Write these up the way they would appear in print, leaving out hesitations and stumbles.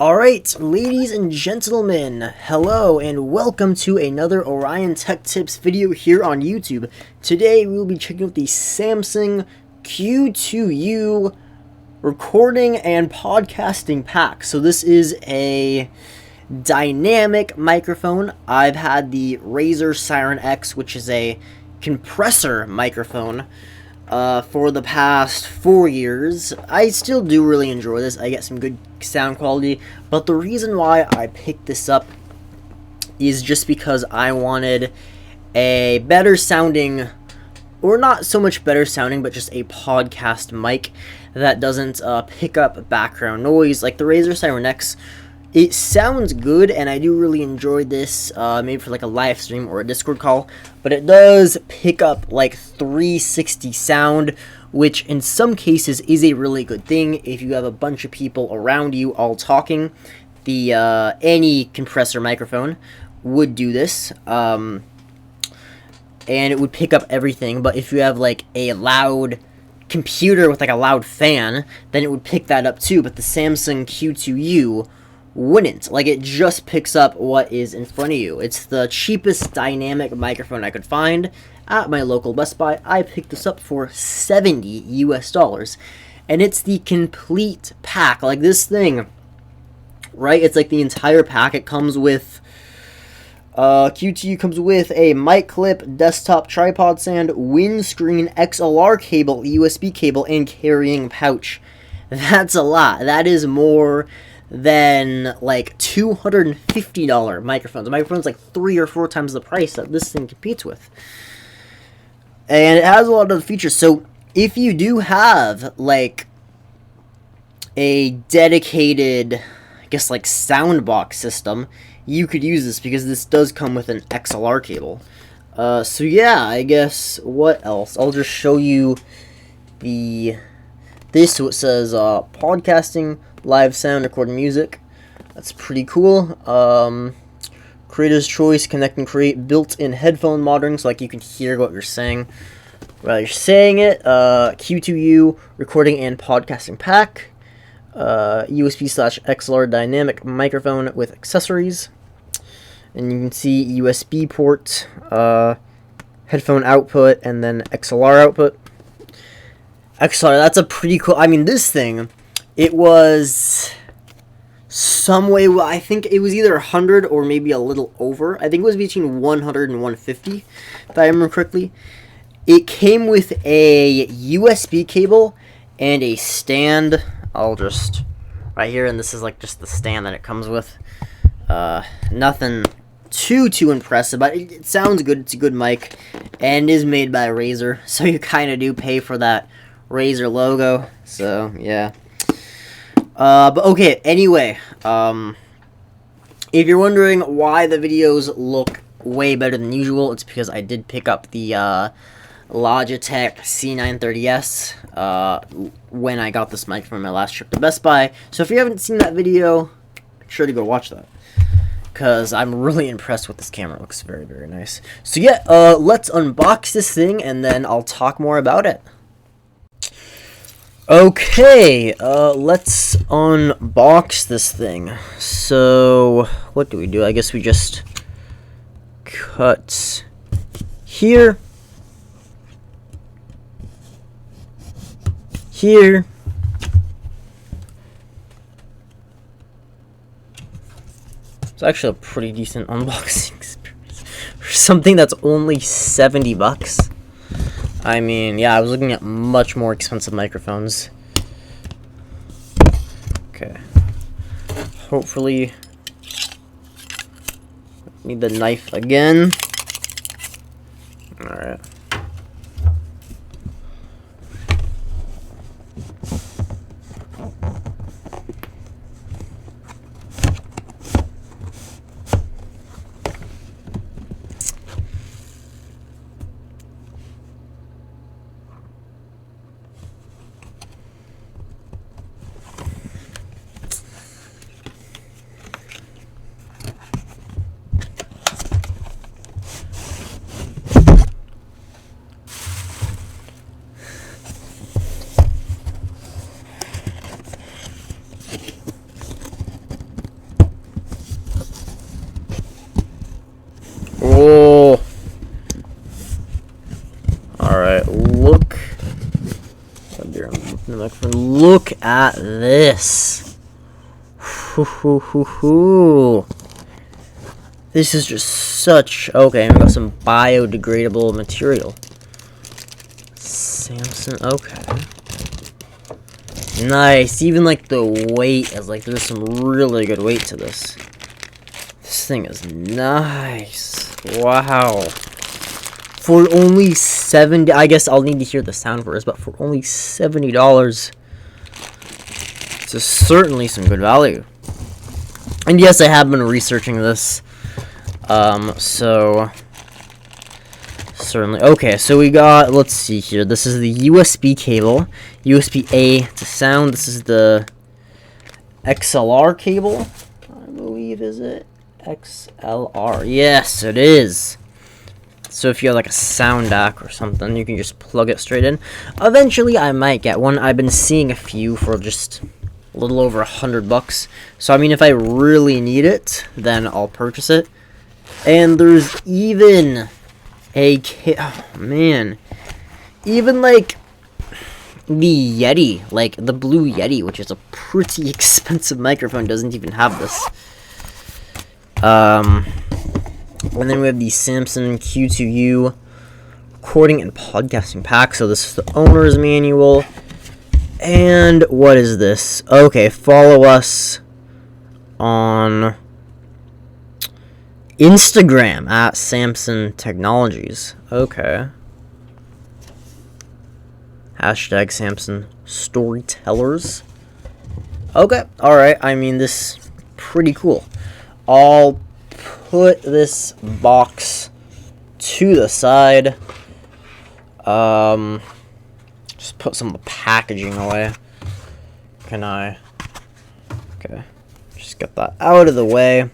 Alright, ladies and gentlemen, hello and welcome to another Orion Tech Tips video here on YouTube. Today we will be checking out the Samson Q2U recording and podcasting pack. So this is a dynamic microphone. I've had the Xlr Siren X, which is a compressor microphone, for the past 4 years. I still do really enjoy this. I get some good sound quality, but the reason why I picked this up is just because I wanted a better sounding, or not so much better sounding, but just a podcast mic that doesn't pick up background noise like the Xlr Siren X. It sounds good, and I do really enjoy this, maybe for like a live stream or a Discord call, but it does pick up like 360 sound, which in some cases is a really good thing if you have a bunch of people around you all talking. The any compressor microphone would do this, and it would pick up everything. But if you have like a loud computer with like a loud fan, then it would pick that up too. But the Samson Q2U wouldn't. Like, it just picks up what is in front of you. It's the cheapest dynamic microphone I could find at my local Best Buy. I picked this up for $70 US, and it's the complete pack. Like, this thing, right, it's like the entire pack. It comes with Q2U comes with a mic clip, desktop tripod stand, windscreen, Xlr cable, USB cable, and carrying pouch. That's a lot. That is more than like $250 microphones. The microphone's like 3 or 4 times the price that this thing competes with. And it has a lot of the features. So if you do have like a dedicated, I guess, like soundbox system, you could use this because this does come with an Xlr cable. So yeah, I guess what else? I'll just show you this. So it says podcasting, live sound, recording music. That's pretty cool. Creator's choice, connect and create, built-in headphone monitoring, so like you can hear what you're saying while you're saying it. Q2U recording and podcasting pack. USB/Xlr dynamic microphone with accessories. And you can see USB port, headphone output, and then Xlr output. Xlr, that's a pretty cool. I mean, this thing, it was some way, I think it was either 100 or maybe a little over. I think it was between 100 and 150, if I remember correctly. It came with a USB cable and a stand. I'll just, right here, and this is like just the stand that it comes with. Nothing too impressive, but it sounds good. It's a good mic, and is made by Xlr, so you kind of do pay for that Xlr logo. So yeah. But okay, anyway, if you're wondering why the videos look way better than usual, it's because I did pick up the Logitech C930S when I got this mic from my last trip to Best Buy. So if you haven't seen that video, be sure to go watch that, because I'm really impressed with this camera. It looks very, very nice. So yeah, let's unbox this thing, and then I'll talk more about it. Okay, let's unbox this thing. So, what do we do? I guess we just cut here, here, it's actually a pretty decent unboxing experience for something that's only $70. I mean, yeah, I was looking at much more expensive microphones. Okay. Hopefully, need the knife again. Alright. microphone. Look at this. This is just such... Okay, we got some biodegradable material. Samson, okay. Nice. Even like the weight is like, there's some really good weight to this. This thing is nice. Wow. For only $70, I guess I'll need to hear the sound first, but for only $70, it's certainly some good value. And yes, I have been researching this. So certainly. Okay, so we got, let's see here. This is the USB cable. USB-A to sound. This is the Xlr cable, I believe, is it? XLR. Yes, it is. So if you have like a sound DAC or something, you can just plug it straight in. Eventually, I might get one. I've been seeing a few for just a little over $100. So I mean, if I really need it, then I'll purchase it. And there's even a oh man, even like the Yeti, like the Blue Yeti, which is a pretty expensive microphone, doesn't even have this. And then we have the Samson Q2U recording and podcasting pack. So this is the owner's manual. And what is this? Okay, follow us on Instagram at Samson Technologies. Okay. Hashtag Samson Storytellers. Okay, alright. I mean, this is pretty cool. I'll put this box to the side. Just put some of the packaging away. Can I? Okay. Just get that out of the way.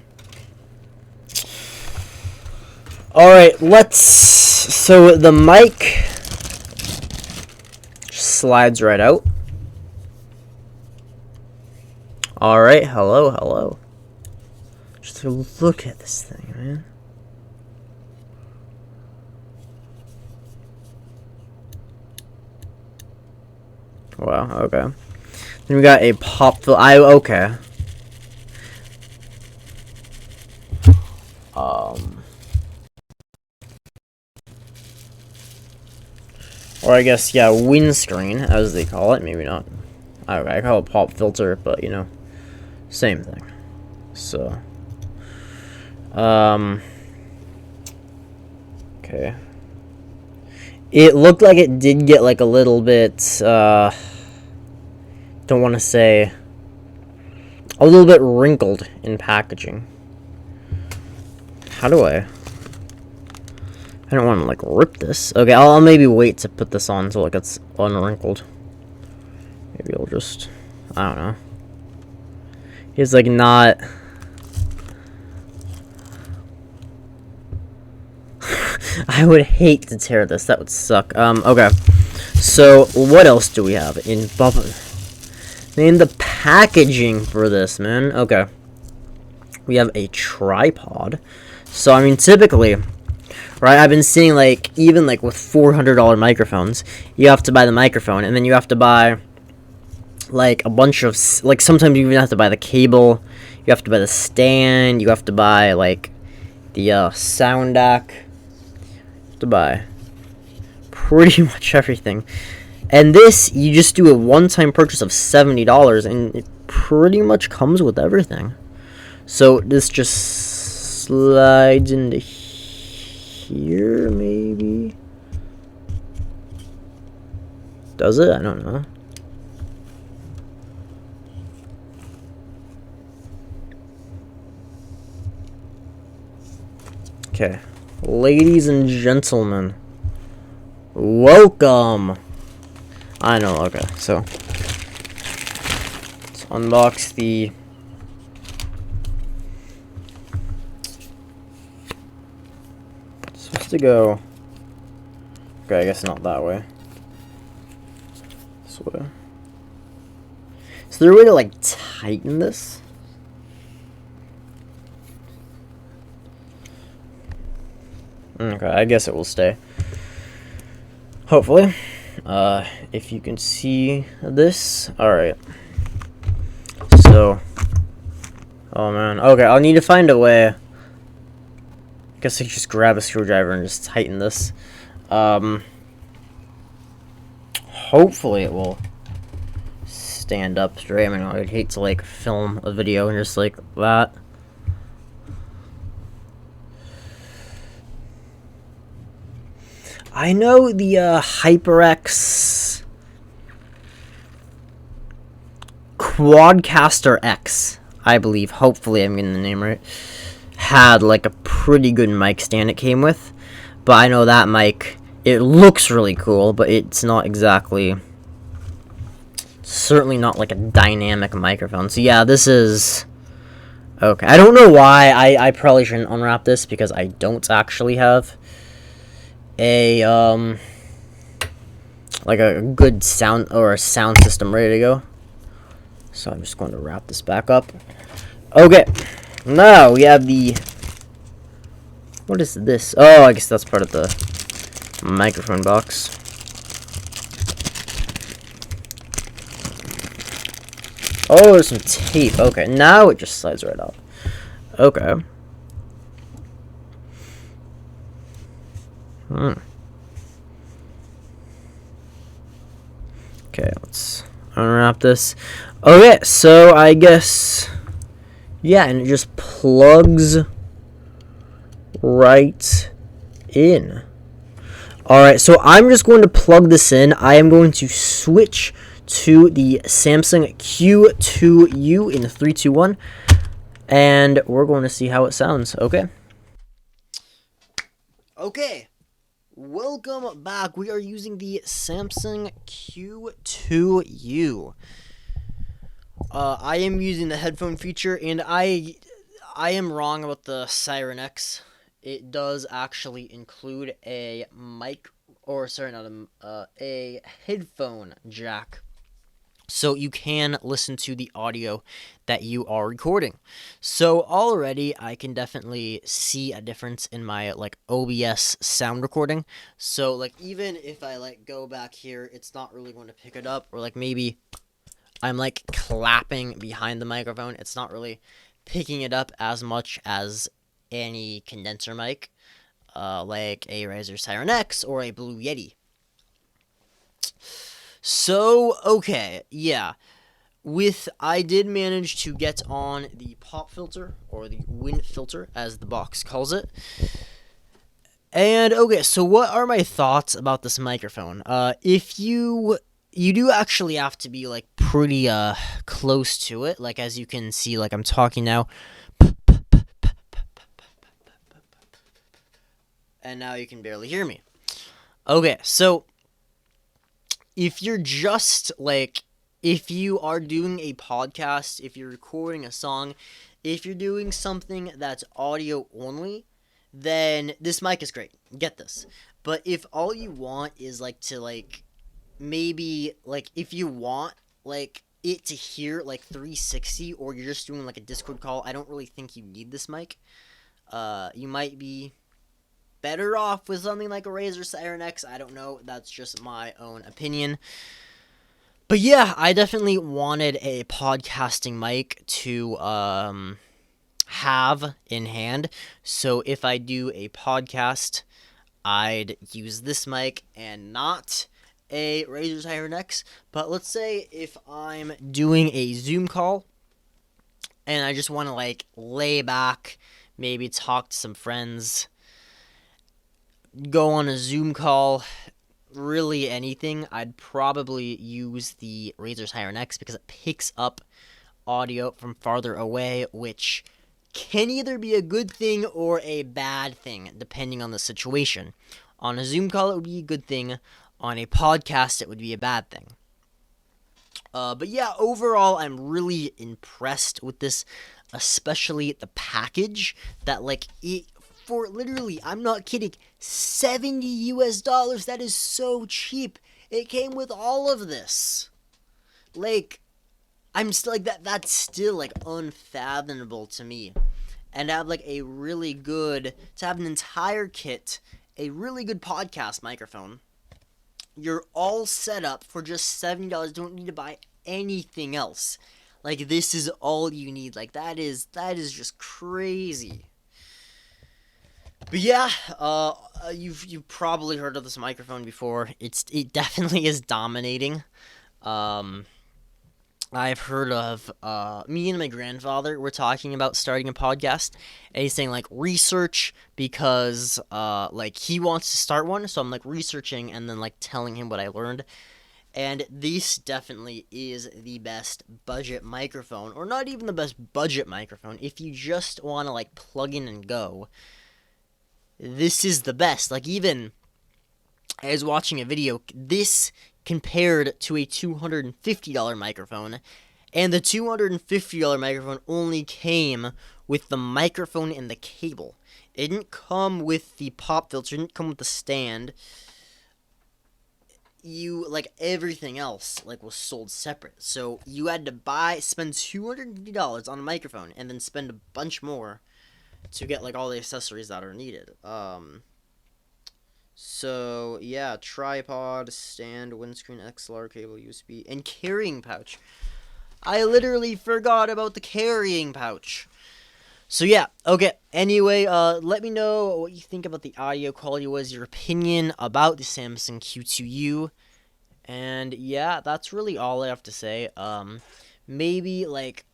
Alright, let's... So the mic just slides right out. Alright, hello, hello. Just look at this thing, man. Wow, okay. Then we got a pop filter. Okay. Or I guess, yeah, windscreen, as they call it. Maybe not. Okay, I call it pop filter, but, you know, same thing. So, okay. It looked like it did get, like, a little bit, don't want to say, a little bit wrinkled in packaging. How do I don't want to, like, rip this. Okay, I'll maybe wait to put this on until it gets unwrinkled. Maybe I'll just, I don't know. It's, like, not... I would hate to tear this. That would suck. Okay. So, what else do we have in bubble? Man, the packaging for this, man. Okay. We have a tripod. So, I mean, typically, right, I've been seeing, like, even, like, with $400 microphones, you have to buy the microphone, and then you have to buy, like, a bunch of, like, sometimes you even have to buy the cable, you have to buy the stand, you have to buy, like, the, sound DAC, you have to buy pretty much everything. And this, you just do a one-time purchase of $70, and it pretty much comes with everything. So, this just slides into here, maybe? Does it? I don't know. Okay. Ladies and gentlemen, welcome! I know, okay, so let's unbox the it's supposed to go, okay, I guess not that way, this way. Is there a way to, like, tighten this? Okay, I guess it will stay. Hopefully. if you can see this. Alright. So, oh man. Okay, I'll need to find a way. I guess I could just grab a screwdriver and just tighten this. Hopefully it will stand up straight. I mean, I'd hate to, like, film a video and just like that. I know the HyperX Quadcaster X, I believe, hopefully I'm getting the name right, had like a pretty good mic stand it came with. But I know that mic, it looks really cool, but it's not exactly, certainly not like a dynamic microphone. So yeah, this is, okay. I don't know why, I probably shouldn't unwrap this because I don't actually have a like a good sound or a sound system ready to go. So I'm just going to wrap this back up. Okay, now we have the, what is this? Oh, I guess that's part of the microphone box. Oh, there's some tape. Okay, now it just slides right out. Okay. Okay, let's unwrap this. Okay, so I guess, yeah, and it just plugs right in. Alright, so I'm just going to plug this in. I am going to switch to the Samson Q2U in 3, 2, 1, and we're going to see how it sounds. Okay. Okay. Welcome back. We are using the Samson Q2U. I am using the headphone feature, and I am wrong about the Siren X. It does actually include a mic, or sorry, not a headphone jack. So you can listen to the audio that you are recording. So already I can definitely see a difference in my like OBS sound recording. So like even if I like go back here, it's not really going to pick it up, or like maybe I'm like clapping behind the microphone, it's not really picking it up as much as any condenser mic, like a Razer Siren X or a Blue Yeti. So, okay, yeah. I did manage to get on the pop filter, or the wind filter, as the box calls it. And, okay, so what are my thoughts about this microphone? If you do actually have to be, like, pretty, close to it. Like, as you can see, like, I'm talking now. And now you can barely hear me. Okay, so if you're just, like, if you are doing a podcast, if you're recording a song, if you're doing something that's audio only, then this mic is great. Get this. But if all you want is, like, to, like, maybe, like, if you want, like, it to hear, like, 360, or you're just doing, like, a Discord call, I don't really think you need this mic. You might be better off with something like a Razer Siren X. I don't know. That's just my own opinion. But yeah, I definitely wanted a podcasting mic to have in hand. So if I do a podcast, I'd use this mic and not a Razer Siren X. But let's say if I'm doing a Zoom call and I just want to like lay back, maybe talk to some friends, go on a Zoom call, really anything, I'd probably use the Razer Siren X because it picks up audio from farther away, which can either be a good thing or a bad thing, depending on the situation. On a Zoom call, it would be a good thing. On a podcast, it would be a bad thing. But yeah, overall, I'm really impressed with this, especially the package that, like, it, for literally, I'm not kidding, $70 US. That is so cheap. It came with all of this. Like, I'm still like that's still like unfathomable to me. And to have like a really good, to have an entire kit, a really good podcast microphone, you're all set up for just $70. Don't need to buy anything else. Like, this is all you need. Like, that is just crazy. But yeah, you've probably heard of this microphone before. It definitely is dominating. I've heard of, me and my grandfather were talking about starting a podcast, and he's saying, like, research, because, like, he wants to start one, so I'm, like, researching, and then, like, telling him what I learned, and this definitely is the best budget microphone, or not even the best budget microphone. If you just want to, like, plug in and go, this is the best. Like, even, I was watching a video, this compared to a $250 microphone, and the $250 microphone only came with the microphone and the cable. It didn't come with the pop filter, it didn't come with the stand. Like, everything else, like, was sold separate. So you had to spend $250 on a microphone, and then spend a bunch more to get, like, all the accessories that are needed. So, yeah, tripod, stand, windscreen, Xlr cable, USB, and carrying pouch. I literally forgot about the carrying pouch. So, yeah, okay, anyway, let me know what you think about the audio quality. What is your opinion about the Samson Q2U? And, yeah, that's really all I have to say. Maybe, like,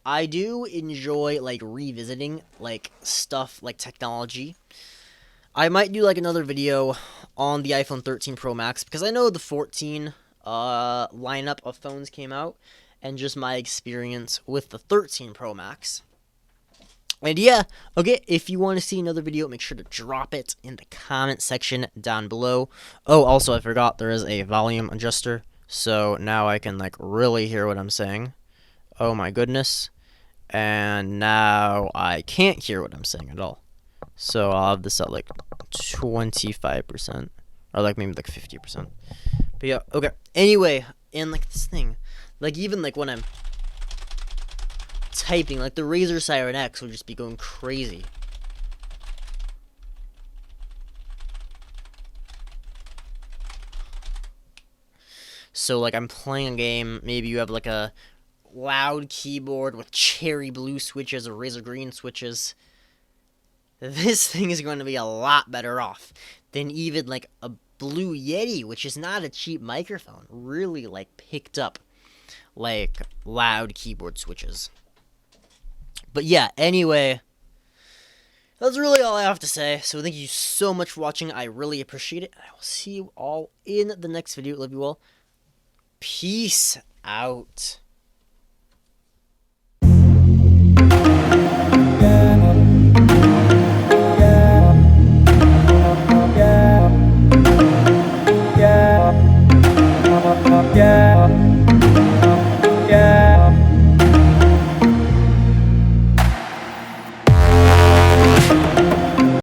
I do enjoy, like, revisiting, like, stuff, like, technology. I might do, like, another video on the iPhone 13 Pro Max, because I know the 14 lineup of phones came out, and just my experience with the 13 Pro Max. And yeah, okay, if you want to see another video, make sure to drop it in the comment section down below. Oh, also, I forgot there is a volume adjuster, so now I can, like, really hear what I'm saying. Oh my goodness. And now I can't hear what I'm saying at all. So I'll have this at, like, 25%, or, like, maybe, like, 50%. But yeah, okay. Anyway, and, like, this thing, like, even, like, when I'm typing, like, the Razer Siren X would just be going crazy. So, like, I'm playing a game, maybe you have, like, a loud keyboard with cherry blue switches or Razer green switches. This thing is going to be a lot better off than even, like, a Blue Yeti, which is not a cheap microphone. Really, like, picked up, like, loud keyboard switches. But yeah, anyway, that's really all I have to say. So thank you so much for watching. I really appreciate it. I will see you all in the next video. Love you all. Peace out.